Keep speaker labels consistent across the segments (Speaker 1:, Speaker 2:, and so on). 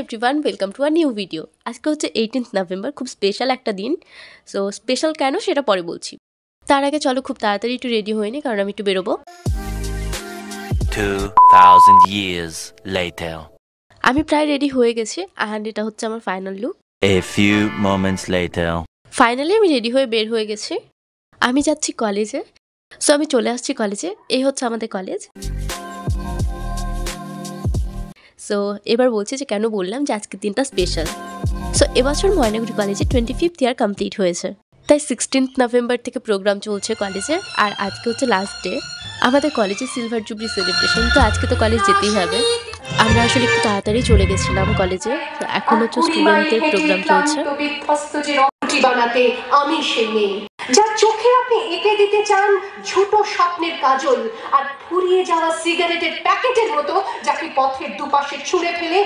Speaker 1: Everyone, welcome to a new video. আজকে হচ্ছে 18th November, খুব স্পেশাল একটা দিন। সো স্পেশাল কেন সেটা পরে বলছি। তার আগে চলো খুব তাড়াতাড়ি একটু রেডি হয়ে নিই, কারণ আমি একটু বেরোবো।
Speaker 2: 2000 years later.
Speaker 1: আমি প্রায় রেডি হয়ে গেছি, অ্যান্ড এটা হচ্ছে আমার final look.
Speaker 2: A few moments later.
Speaker 1: Finally আমি রেডি হয়ে বের হয়ে গেছি। আমি যাচ্ছি কলেজে। সো আমি চলে আসছি কলেজে। এই হচ্ছে আমাদের কলেজ। সো এবার বলছি যে কেন বললাম যে আজকের দিনটা স্পেশাল। সো এবছর ময়নাগুড়ি কলেজে 25th ইয়ার কমপ্লিট হয়েছে, তাই 16th নভেম্বর থেকে প্রোগ্রাম চলছে কলেজে। আর আজকে হচ্ছে লাস্ট ডে আমাদের কলেজে সিলভার জুবলি সেলিব্রেশন। তো আজকে তো কলেজ যেতেই হবে। আমরা আসলে একটু তাড়াতাড়ি চলে গেছিলাম কলেজে। এখন হচ্ছে স্টুডেন্টদের প্রোগ্রাম চলছে।
Speaker 3: বানাতে আমি সেই মেয়ে যার চোখে আপনি এঁকে দিতে চান ছোট স্বপ্নের কাজল, আর ফুরিয়ে যাওয়া সিগারেটের প্যাকেটের মতো যাকে পথের দুপাশে ছুঁড়ে ফেলে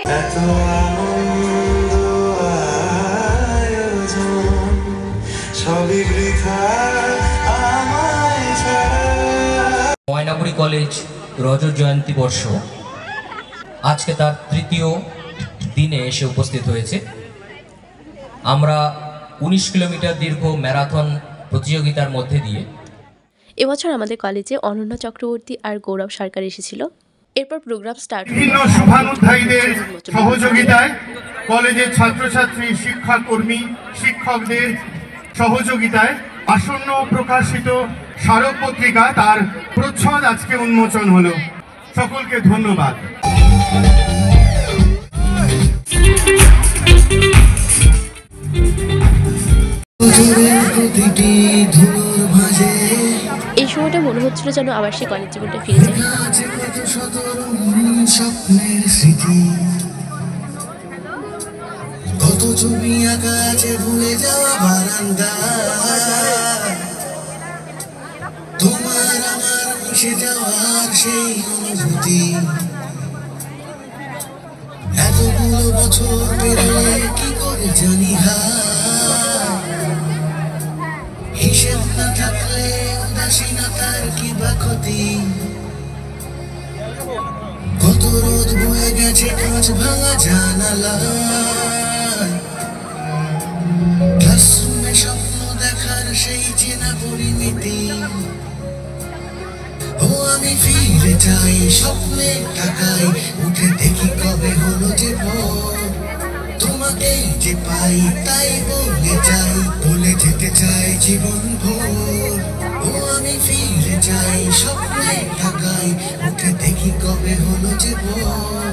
Speaker 4: ময়নাগুড়ি কলেজ রজত জয়ন্তী বর্ষ আজকে তার তৃতীয় দিনে এসে উপস্থিত হয়েছে। আমরা 19 কিলোমিটার দীর্ঘ ম্যারাথন প্রতিযোগিতার মধ্যে দিয়ে
Speaker 1: এবছর আমাদের কলেজে অনন্যা চক্রবর্তী আর গৌরব সরকার এসেছিল। এরপর প্রোগ্রাম স্টার্ট হলো।
Speaker 5: বিভিন্ন শুভানুধ্যায়ীদের সহযোগিতায়, কলেজের ছাত্রছাত্রী, শিক্ষাকর্মী, শিক্ষকদের সহযোগিতায় আসন্ন প্রকাশিত স্মারক পত্রিকা তার প্রচ্ছদ আজকে উন্মোচন হলো। সকলকে ধন্যবাদ।
Speaker 1: এই সময়টা মনে হচ্ছিল যেন আবার সেই কলেজ জীবনটা ফিরে যায়।
Speaker 6: কত ছবি আঁকা আছে ভুলে যাওয়া বারান্দা, তোমার আমার মিশে যাওয়ার সেই অনুভূতি। এতগুলো বছর পেরিয়ে কি করে জানি হিসেব না থাকলে উদাসীনতার কি বা ক্ষতি। কত রোদ বয়ে গেছে কাঁচ ভাঙা জানালা, ক্লাসরুমে স্বপ্ন দেখার সেই চেনা পরিমিতি। ও আমি ফিরে চাই স্বপ্নে টাকায় উঠে দেখি কবে হলো যে ভোর, তোমাকেই যে পাই তাই বলে যাই, বলে যেতে চাই জীবন ভোর। ও আমি ফিরে চাই স্বপ্নে টাকায় উঠে দেখি কবে হলো যে ভোর,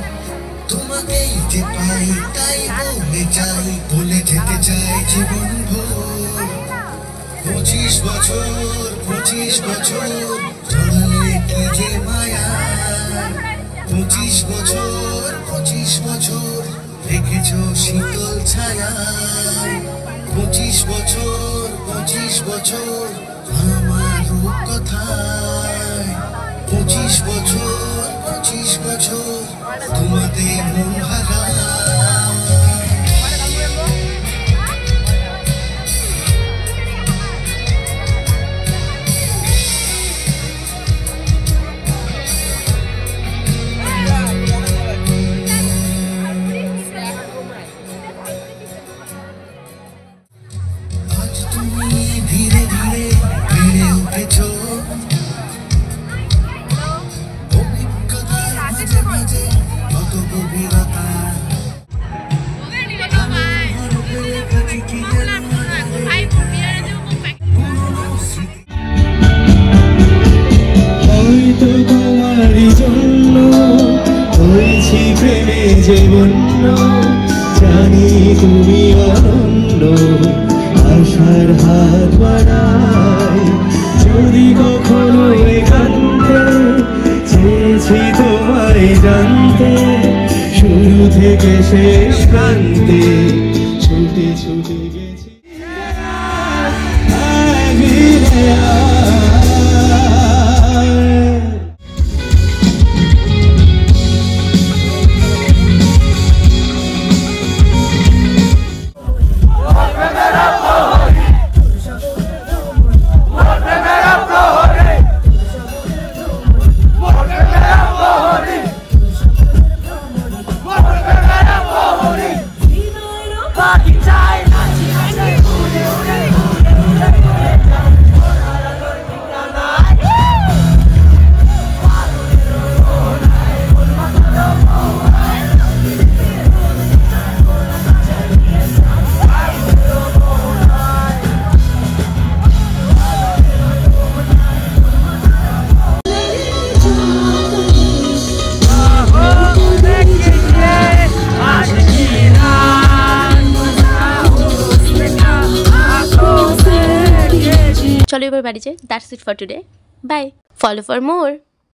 Speaker 6: তোমাকেই যে পাই তাই বলে যাই, বলে যেতে চাই জীবন ভোর। 25 বছর ধরলে কি যে মায়া, 25 বছর রেখেছ শীতল ছায়া। 25 বছর আমার রূপকথায়, 25 বছর তোমাদের মন হারায়।
Speaker 7: জানি তুমি অনন্য আশার হাত বাড়াই, যদি কখনো একান্তে চেয়েছি তোমায় জানতে, শুরু থেকে শেষ প্রান্তে ছুটে ছুটে গেছি।
Speaker 1: করে বাড়ি যাই। That's it for today, bye, follow for more.